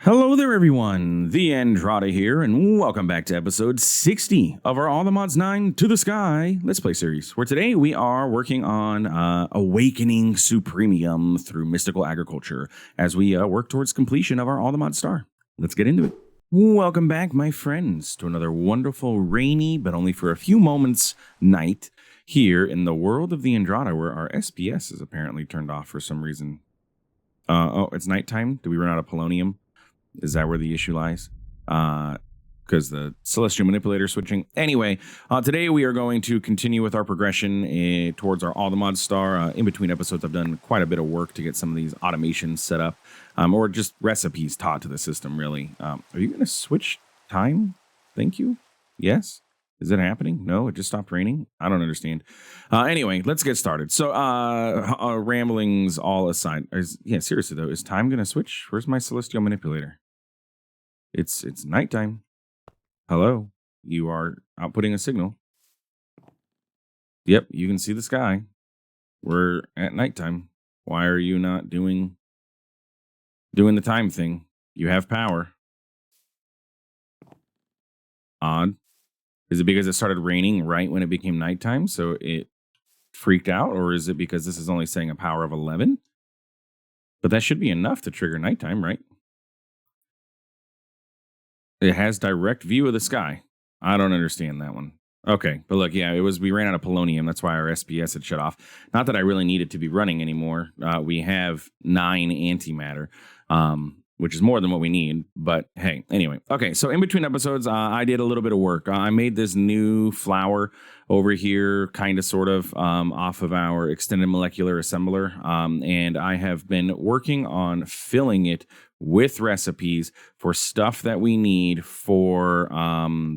Hello there, everyone. TheAndrata here, and welcome back to episode 60 of our All the Mods 9 to the Sky Let's Play series, where today we are working on awakening Supremium through mystical agriculture as we work towards completion of our All the Mods Star. Let's get into it. Welcome back, my friends, to another wonderful, rainy, but only for a few moments, night here in the world of TheAndrata, where our SPS is apparently turned off for some reason. Oh, it's nighttime? Did we run out of polonium? Is that where the issue lies? Because the Celestial Manipulator switching. Anyway, today we are going to continue with our progression towards our All the Mods Star. In between episodes, I've done quite a bit of work to get some of these automations set up, or just recipes taught to the system, really. Are you going to switch time? Thank you. Yes? Is it happening? No, it just stopped raining? I don't understand. Anyway, let's get started. So, ramblings all aside. Yeah, seriously, though, is time going to switch? Where's my Celestial Manipulator? It's nighttime. Hello, you are outputting a signal. Yep, you can see the sky. We're at nighttime. Why are you not doing the time thing? You have power. Odd. Is it because it started raining right when it became nighttime, so it freaked out? Or is it because this is only saying a power of 11? But that should be enough to trigger nighttime, right? It has direct view of the sky. I don't understand that one. Okay, but look, yeah, we ran out of polonium. That's why our SPS had shut off. Not that I really needed to be running anymore. We have 9 antimatter, which is more than what we need. But hey, anyway. Okay, so in between episodes, I did a little bit of work. I made this new flower over here, kind of, sort of, off of our extended molecular assembler. And I have been working on filling it with recipes for stuff that we need for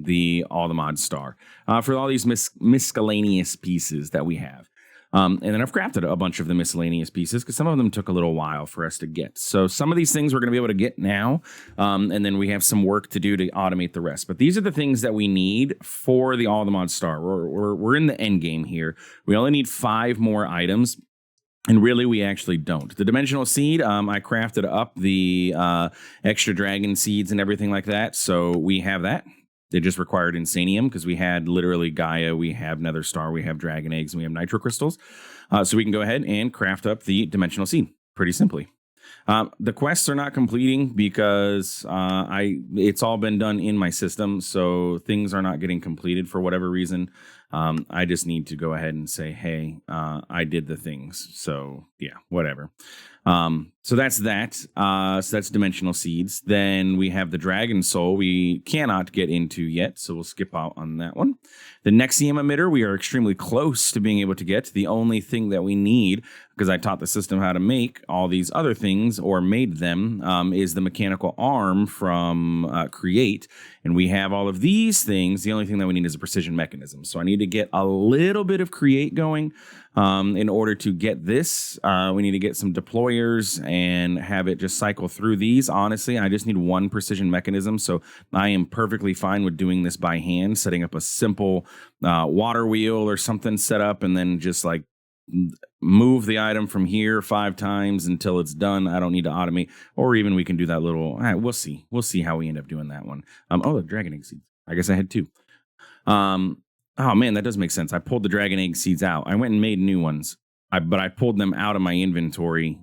the All the Mods Star, for all these miscellaneous pieces that we have. And then I've crafted a bunch of the miscellaneous pieces because some of them took a little while for us to get. So some of these things we're going to be able to get now, and then we have some work to do to automate the rest. But these are the things that we need for the All the Mods Star. We're in the end game here. We only need 5 more items. And really, we actually don't. The dimensional seed, I crafted up the extra dragon seeds and everything like that. So we have that. They just required insanium because we had literally Gaia, we have Nether Star, we have dragon eggs, and we have nitro crystals. So we can go ahead and craft up the dimensional seed pretty simply. The quests are not completing because it's all been done in my system, so things are not getting completed for whatever reason. I just need to go ahead and say, hey, I did the things. So yeah, whatever. So that's that. So that's dimensional seeds. Then we have the dragon soul we cannot get into yet, so we'll skip out on that one. The Nexium emitter we are extremely close to being able to get. The only thing that we need, because I taught the system how to make all these other things, or made them, is the mechanical arm from Create. And we have all of these things. The only thing that we need is a precision mechanism. So I need to get a little bit of Create going. In order to get this, we need to get some deployers and have it just cycle through these. Honestly, I just need 1 precision mechanism. So I am perfectly fine with doing this by hand, setting up a simple water wheel or something set up, and then just like move the item from here 5 times until it's done. I don't need to automate, or even we can do that little, we'll see. We'll see how we end up doing that one. Oh, the dragon egg seeds. I guess I had 2. Oh man, that does make sense. I pulled the dragon egg seeds out. I went and made new ones, but I pulled them out of my inventory.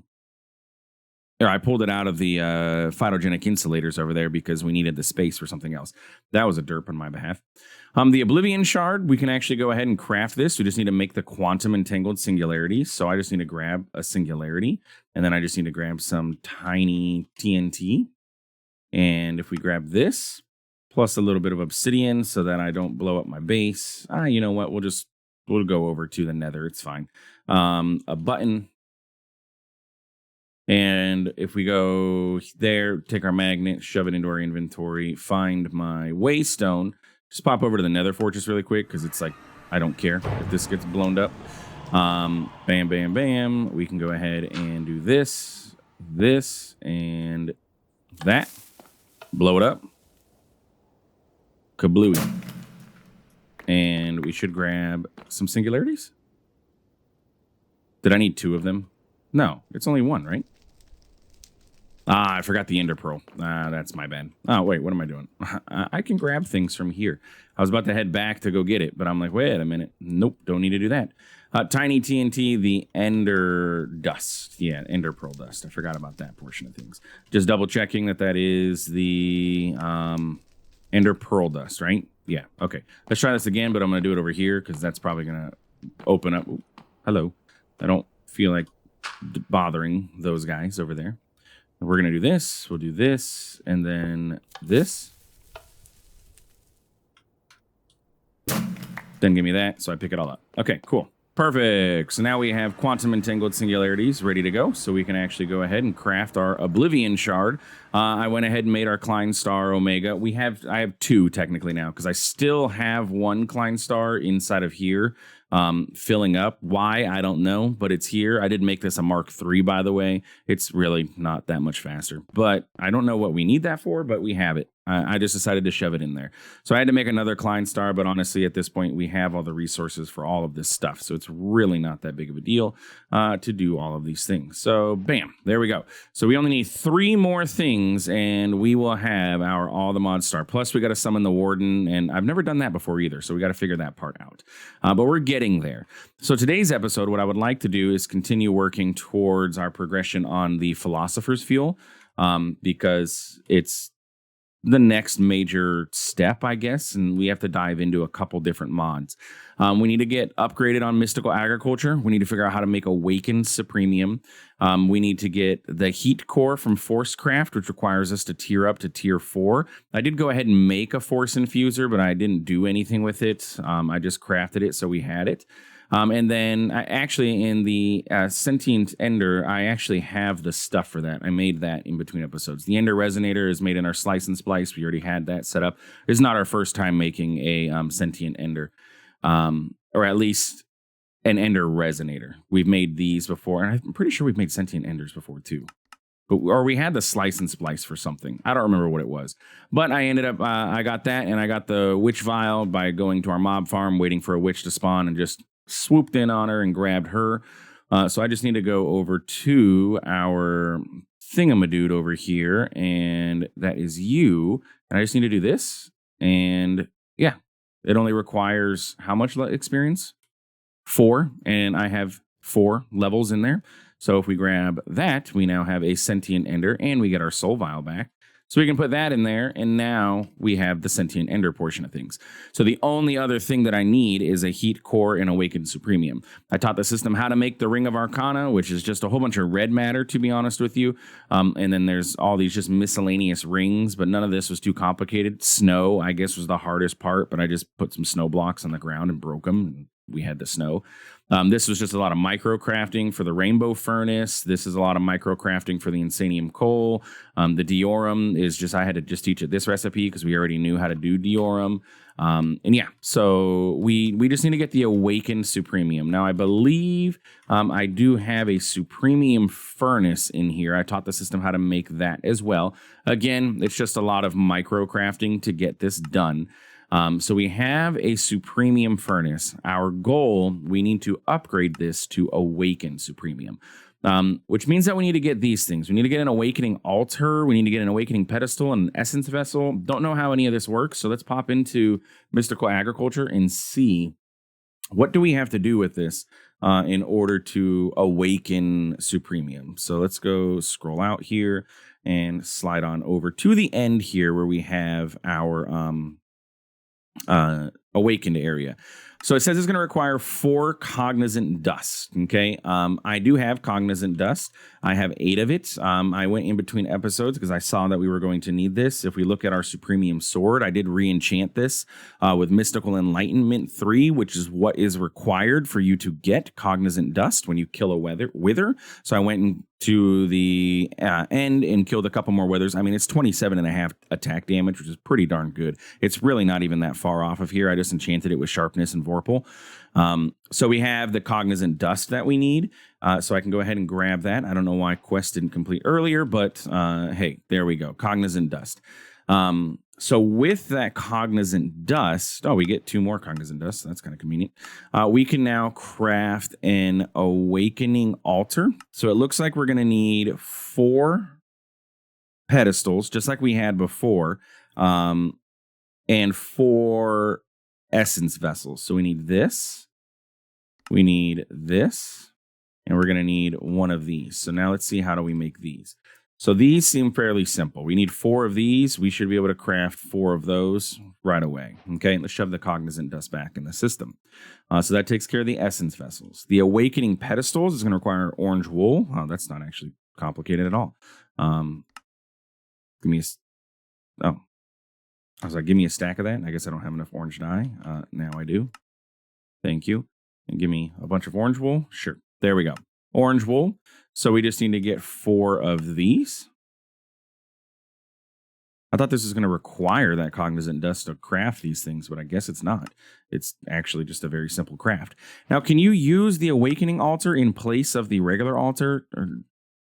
Or I pulled it out of the phytogenic insulators over there because we needed the space for something else. That was a derp on my behalf. The Oblivion Shard, we can actually go ahead and craft this. We just need to make the quantum entangled singularities. So I just need to grab a singularity, and then I just need to grab some tiny TNT. And if we grab this, plus a little bit of obsidian so that I don't blow up my base. You know what? We'll go over to the nether. It's fine. A button. And if we go there, take our magnet, shove it into our inventory, find my waystone, just pop over to the nether fortress really quick because it's like, I don't care if this gets blown up. Bam, bam, bam. We can go ahead and do this, and that. Blow it up. Kablooey. And we should grab some singularities. Did I need 2 of them? No, it's only 1, right? Ah, I forgot the Ender Pearl. That's my bad. Oh, wait, what am I doing? I can grab things from here. I was about to head back to go get it, but I'm like, wait a minute. Nope, don't need to do that. Tiny TNT, the Ender Dust. Yeah, Ender Pearl Dust. I forgot about that portion of things. Just double checking that is the Ender Pearl Dust, right? Yeah, okay. Let's try this again, but I'm going to do it over here because that's probably going to open up. Ooh, hello. I don't feel like bothering those guys over there. We're going to do this. We'll do this. And then this. Then give me that. So I pick it all up. Okay, cool. Perfect. So now we have quantum entangled singularities ready to go. So we can actually go ahead and craft our Oblivion shard. I went ahead and made our Klein Star Omega. I have two technically now because I still have one Klein Star inside of here. Filling up. Why? I don't know, but it's here. I did make this a Mark III, by the way. It's really not that much faster, but I don't know what we need that for, but we have it. I just decided to shove it in there. So I had to make another Klein Star, but honestly, at this point, we have all the resources for all of this stuff. So it's really not that big of a deal to do all of these things. So bam, there we go. So we only need 3 more things and we will have our All the Mod Star. Plus we got to summon the Warden, and I've never done that before either. So we got to figure that part out. But we're getting there. So today's episode, what I would like to do is continue working towards our progression on the Philosopher's Fuel, because it's the next major step, I guess, and we have to dive into a couple different mods. We need to get upgraded on Mystical Agriculture. We need to figure out how to make Awakened Supremium. We need to get the Heat Core from Forcecraft, which requires us to tier up to tier 4. I did go ahead and make a Force Infuser, but I didn't do anything with it. I just crafted it so we had it. And then actually in the Sentient Ender, I actually have the stuff for that. I made that in between episodes. The Ender Resonator is made in our Slice and Splice. We already had that set up. It's not our first time making a Sentient Ender, or at least an Ender Resonator. We've made these before, and I'm pretty sure we've made Sentient Enders before too. Or we had the Slice and Splice for something. I don't remember what it was. But I ended up, I got that, and I got the Witch Vial by going to our mob farm, waiting for a witch to spawn, and just swooped in on her and grabbed her. So I just need to go over to our thingamadude over here, and that is you. And I just need to do this. And yeah, it only requires how much experience? 4. And I have 4 levels in there. So if we grab that, we now have a Sentient Ender, and we get our Soul Vial back. So we can put that in there, and now we have the Sentient Ender portion of things. So the only other thing that I need is a Heat Core and Awakened Supremium. I taught the system how to make the Ring of Arcana, which is just a whole bunch of red matter, to be honest with you. And then there's all these just miscellaneous rings, but none of this was too complicated. Snow, I guess, was the hardest part, but I just put some snow blocks on the ground and broke them, and we had the snow. This was just a lot of micro crafting for the Rainbow Furnace. This is a lot of micro crafting for the Insanium Coal. The Deorum is just, I had to just teach it this recipe because we already knew how to do Deorum. And yeah, so we just need to get the Awakened Supremium. Now, I believe I do have a Supremium Furnace in here. I taught the system how to make that as well. Again, it's just a lot of micro crafting to get this done. So we have a Supremium Furnace. Our goal, we need to upgrade this to Awaken Supremium, which means that we need to get these things. We need to get an Awakening Altar. We need to get an Awakening Pedestal and an Essence Vessel. Don't know how any of this works, so let's pop into Mystical Agriculture and see what do we have to do with this in order to awaken Supremium. So let's go scroll out here and slide on over to the end here where we have our awakened area. So it says it's going to require 4 cognizant dust. Okay. I do have cognizant dust. I have 8 of it. I went in between episodes because I saw that we were going to need this. If we look at our Supremium sword, I did re-enchant this with Mystical Enlightenment 3, which is what is required for you to get cognizant dust when you kill a wither. So I went to the end and killed a couple more withers. I mean, it's 27.5 attack damage, which is pretty darn good. It's really not even that far off of here. I just enchanted it with sharpness and Vorpal. So we have the cognizant dust that we need. So I can go ahead and grab that. I don't know why quest didn't complete earlier, but hey, there we go. Cognizant dust. So with that cognizant dust, we get 2 more cognizant dust. So that's kind of convenient. We can now craft an awakening altar. So it looks like we're going to need 4 pedestals, just like we had before, and 4 essence vessels. So we need this, we need this, and we're going to need one of these. So now let's see, how do we make these? So these seem fairly simple. We need 4 of these. We should be able to craft 4 of those right away. Okay, let's shove the cognizant dust back in the system. So that takes care of the essence vessels. The awakening pedestals is going to require orange wool. Oh, that's not actually complicated at all. Give me a... Oh. I was like, give me a stack of that. I guess I don't have enough orange dye. Now I do. Thank you. And give me a bunch of orange wool. Sure. There we go. Orange wool. So we just need to get 4 of these. I thought this was going to require that cognizant dust to craft these things, but I guess it's not. It's actually just a very simple craft. Now, can you use the awakening altar in place of the regular altar?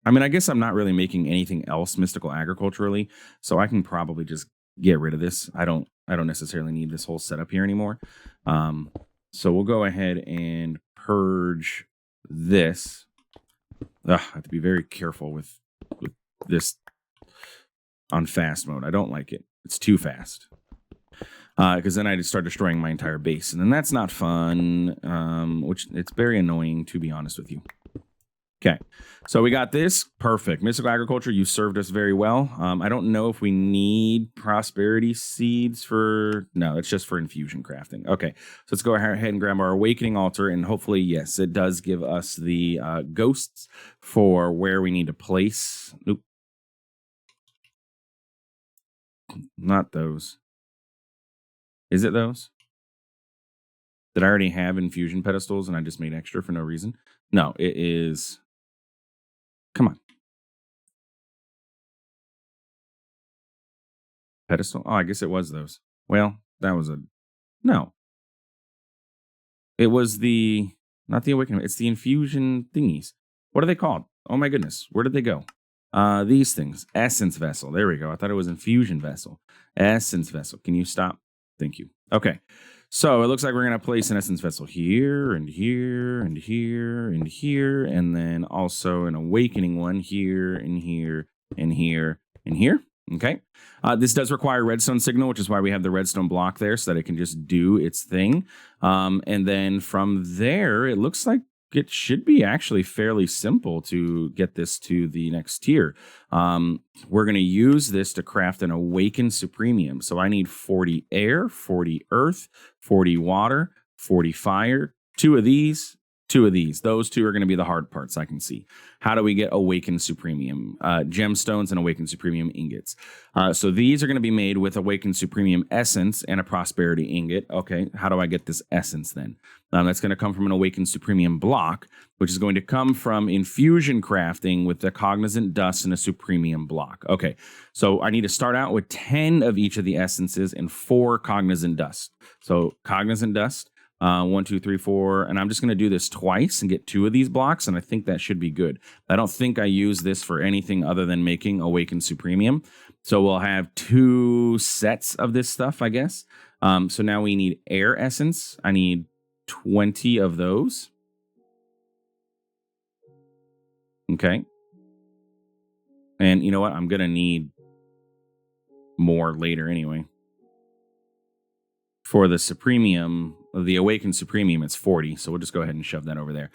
I mean, I guess I'm not really making anything else mystical agriculturally, so I can probably just get rid of this. I don't necessarily need this whole setup here anymore. So we'll go ahead and purge this. I have to be very careful with this on fast mode. I don't like it. It's too fast. Because then I just start destroying my entire base. And then that's not fun, which it's very annoying, to be honest with you. Okay, so we got this. Perfect. Mystical agriculture, you served us very well. I don't know if we need prosperity seeds for... No, it's just for infusion crafting. Okay, so let's go ahead and grab our awakening altar, and hopefully, yes, it does give us the ghosts for where we need to place... Oop. Not those. Is it those? Did I already have infusion pedestals and I just made extra for no reason? No, it is... Come on. Pedestal? Oh, I guess it was those. Well, that was a... No. It was the... Not the awakening. It's the infusion thingies. What are they called? Oh my goodness. Where did they go? These things. Essence vessel. There we go. I thought it was infusion vessel. Essence vessel. Can you stop? Thank you. Okay. So it looks like we're going to place an essence vessel here and here and here and here. And then also an awakening one here and here and here and here. Okay. This does require redstone signal, which is why we have the redstone block there so that it can just do its thing. And then from there, it looks like it should be actually fairly simple to get this to the next tier. We're going to use this to craft an awakened Supremium. So I need 40 air, 40 earth, 40 water, 40 fire, 2 of these, 2 of these. Those 2 are going to be the hard parts, I can see. How do we get awakened Supremium? Gemstones and awakened Supremium ingots. So these are going to be made with awakened Supremium essence and a prosperity ingot. Okay, how do I get this essence then? That's going to come from an awakened Supremium block, which is going to come from infusion crafting with the cognizant dust and a Supremium block. Okay, so I need to start out with 10 of each of the essences and 4 cognizant dust. So cognizant dust. 1, 2, 3, 4, and I'm just going to do this twice and get 2 of these blocks, and I think that should be good. I don't think I use this for anything other than making awakened Supremium. So we'll have 2 sets of this stuff, I guess. So now we need air essence. I need 20 of those. Okay. And you know what? I'm going to need more later anyway. For the Supremium, the awakened Supremium, it's 40. So we'll just go ahead and shove that over there.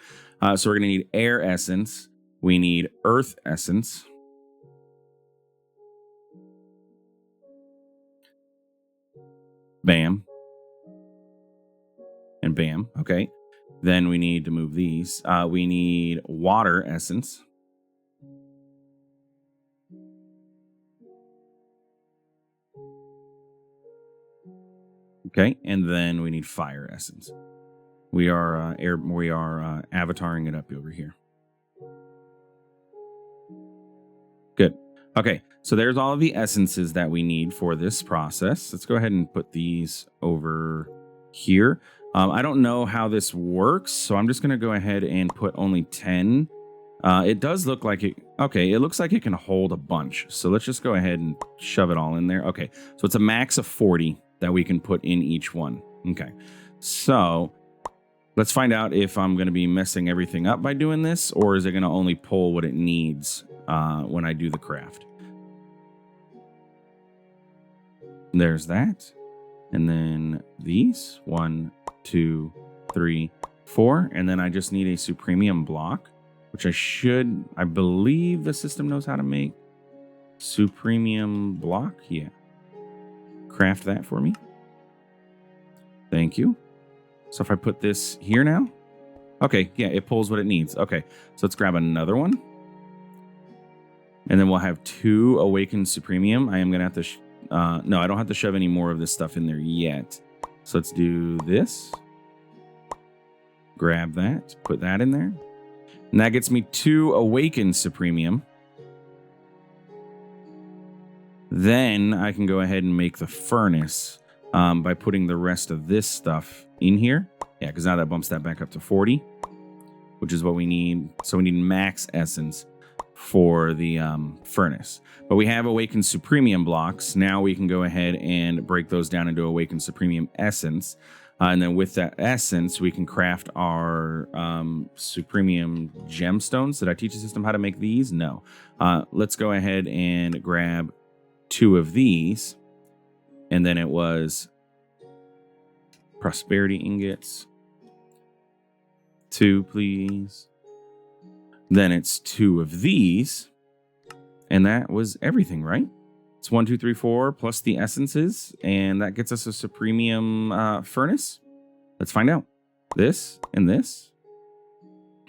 So we're going to need air essence. We need earth essence. Bam. And bam. Okay. Then we need to move these. We need water essence. Okay, and then we need fire essence. We are avataring it up over here. Good. Okay, so there's all of the essences that we need for this process. Let's go ahead and put these over here. I don't know how this works, so I'm just going to go ahead and put only 10. It does look like it. Okay, it looks like it can hold a bunch. So let's just go ahead and shove it all in there. Okay, so it's a max of 40 that we can put in each one. Okay, so let's find out if I'm going to be messing everything up by doing this, or is it going to only pull what it needs when I do the craft. There's that. And then these 1, 2, 3, 4. And then I just need a Supremium block, which I believe the system knows how to make. Supremium block. Yeah. Craft that for me. Thank you. So if I put this here now. Okay. Yeah. It pulls what it needs. Okay. So let's grab another one. And then we'll have 2 awakened Supremium. I am going to have to... no, I don't have to shove any more of this stuff in there yet. So let's do this. Grab that. Put that in there. And that gets me 2 awakened Supremium. Then I can go ahead and make the furnace by putting the rest of this stuff in here. Yeah, because now that bumps that back up to 40, which is what we need. So we need max essence for the furnace. But we have awakened Supremium blocks. Now we can go ahead and break those down into awakened Supremium essence. And then with that essence, we can craft our Supremium gemstones. Did I teach the system how to make these? No. Let's go ahead and grab 2 of these. And then it was prosperity ingots. 2, please. Then it's 2 of these. And that was everything, right? It's 1, 2, 3, 4 plus the essences. And that gets us a Supremium furnace. Let's find out. This and this.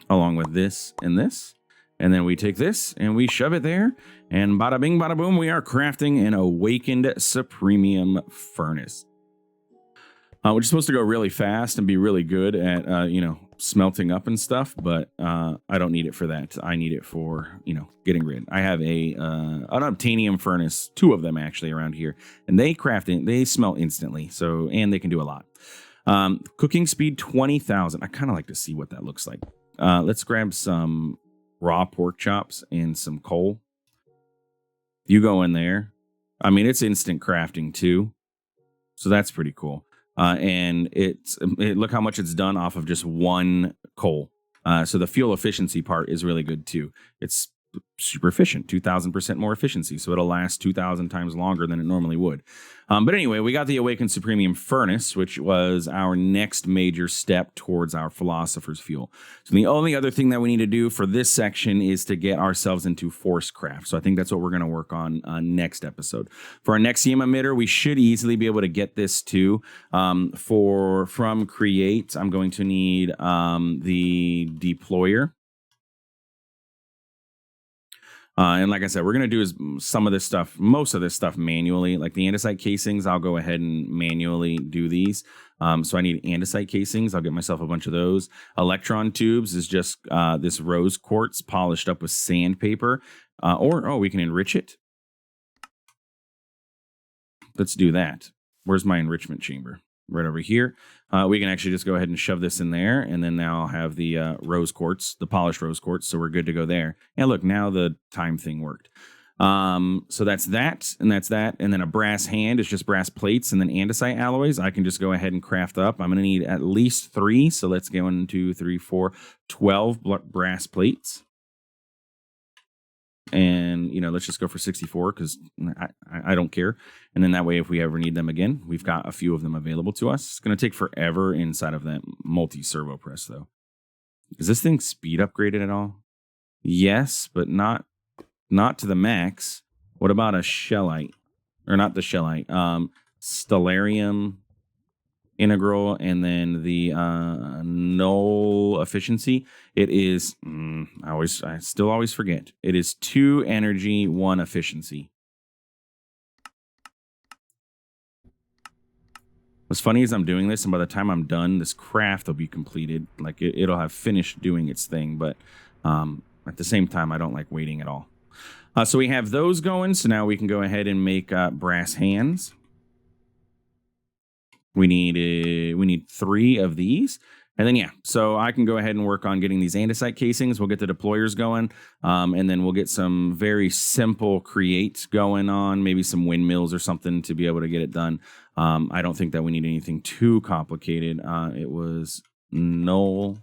Along with this and this. And then we take this and we shove it there. And bada bing, bada boom, we are crafting an awakened Supremium furnace. Which is supposed to go really fast and be really good at, smelting up and stuff, but I don't need it for that. I need it for, getting rid. I have an obtainium furnace, 2 of them actually around here, and they smelt instantly. So, and they can do a lot. Cooking speed 20,000. I kind of like to see what that looks like. Let's grab some raw pork chops and some coal. You go in there. I mean, it's instant crafting too, so that's pretty cool. And look how much it's done off of just 1 coal. So the fuel efficiency part is really good too. It's super efficient, 2,000% more efficiency. So it'll last 2,000 times longer than it normally would. But anyway, we got the awakened Supremium furnace, which was our next major step towards our philosopher's fuel. So the only other thing that we need to do for this section is to get ourselves into Forcecraft. So I think that's what we're going to work on next episode. For our next Eium emitter, we should easily be able to get this too. From create, I'm going to need the deployer. And like I said, we're going to do most of this stuff manually. Like the andesite casings, I'll go ahead and manually do these. So I need andesite casings. I'll get myself a bunch of those. Electron tubes is just this rose quartz polished up with sandpaper. We can enrich it. Let's do that. Where's my enrichment chamber? Right over here. We can actually just go ahead and shove this in there. And then now I'll have the rose quartz, the polished rose quartz. So we're good to go there. And look, now the time thing worked. So that's that. And that's that. And then a brass hand is just brass plates and then andesite alloys. I can just go ahead and craft up. I'm going to need at least 3. So let's go 1, 2, 3, 4, 12 brass plates. And, let's just go for 64 because I don't care. And then that way, if we ever need them again, we've got a few of them available to us. It's going to take forever inside of that multi-servo press, though. Is this thing speed upgraded at all? Yes, but not to the max. What about a shellite? Or not the shellite. Stellarium integral, and then the null efficiency. It is I still always forget. It is 2 energy, 1 efficiency. What's funny is I'm doing this, and by the time I'm done, this craft will be completed. Like it'll have finished doing its thing, but at the same time, I don't like waiting at all. So we have those going. So now we can go ahead and make brass hands. We need 3 of these. And then, so I can go ahead and work on getting these andesite casings. We'll get the deployers going. And then we'll get some very simple creates going on, maybe some windmills or something to be able to get it done. I don't think that we need anything too complicated. It was null.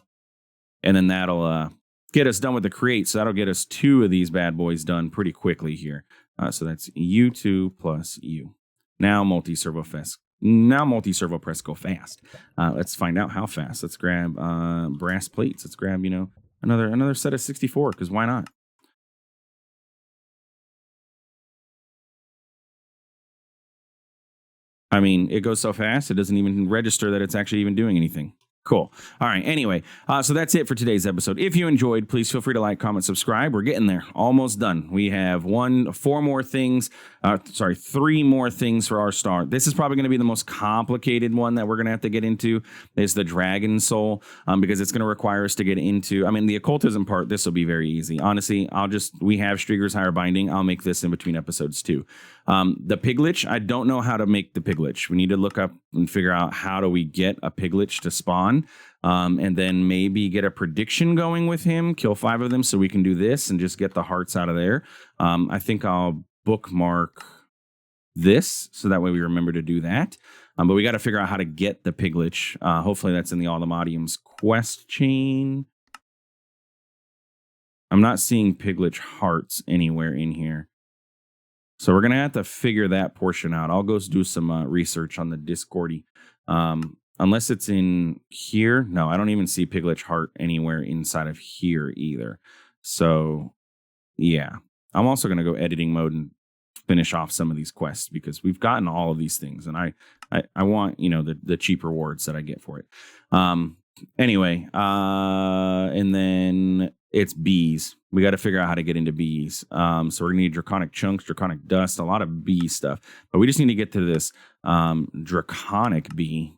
And then that'll get us done with the create. So that'll get us 2 of these bad boys done pretty quickly here. So that's U2 plus U. Now multi-servo fest. Now multi-servo press go fast. Let's find out how fast. Let's grab brass plates. Let's grab, you know, another set of 64, because why not? I mean, it goes so fast, it doesn't even register that it's actually even doing anything. Cool. All right. Anyway, so that's it for today's episode. If you enjoyed, please feel free to like, comment, subscribe. We're getting there. Almost done. We have 3 more things for our star. This is probably going to be the most complicated one that we're going to have to get into. Is the Dragon Soul, because it's going to require us to get into, I mean, the occultism part. This will be very easy. Honestly, we have Strieger's Higher Binding. I'll make this in between episodes too. The Piglich, I don't know how to make the Piglich. We need to look up and figure out how do we get a Piglich to spawn, and then maybe get a prediction going with him, kill 5 of them so we can do this and just get the hearts out of there. I think I'll bookmark this so that way we remember to do that. But we got to figure out how to get the Piglich. Hopefully that's in the Automatium's quest chain. I'm not seeing Piglich hearts anywhere in here. So we're going to have to figure that portion out. I'll go do some research on the Discordy. Unless it's in here. No, I don't even see Piglich heart anywhere inside of here either. So, yeah. I'm also going to go editing mode and finish off some of these quests because we've gotten all of these things. And I want, you know, the cheap rewards that I get for it. Anyway, and then it's bees. We got to figure out how to get into bees. So we're gonna need draconic chunks, draconic dust, a lot of bee stuff. But we just need to get to this draconic bee.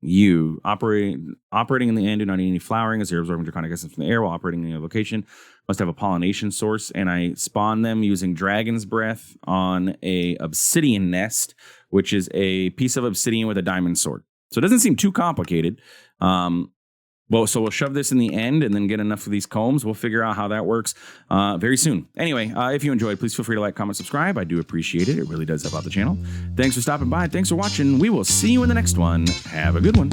You operating in the end, do not need any flowering, as they're absorbing draconic essence from the air while operating in a location. Must have a pollination source, and I spawn them using dragon's breath on a obsidian nest, which is a piece of obsidian with a diamond sword. So it doesn't seem too complicated. So we'll shove this in the end and then get enough of these combs. We'll figure out how that works very soon. Anyway, if you enjoyed, please feel free to like, comment, subscribe. I do appreciate it. It really does help out the channel. Thanks for stopping by. Thanks for watching. We will see you in the next one. Have a good one.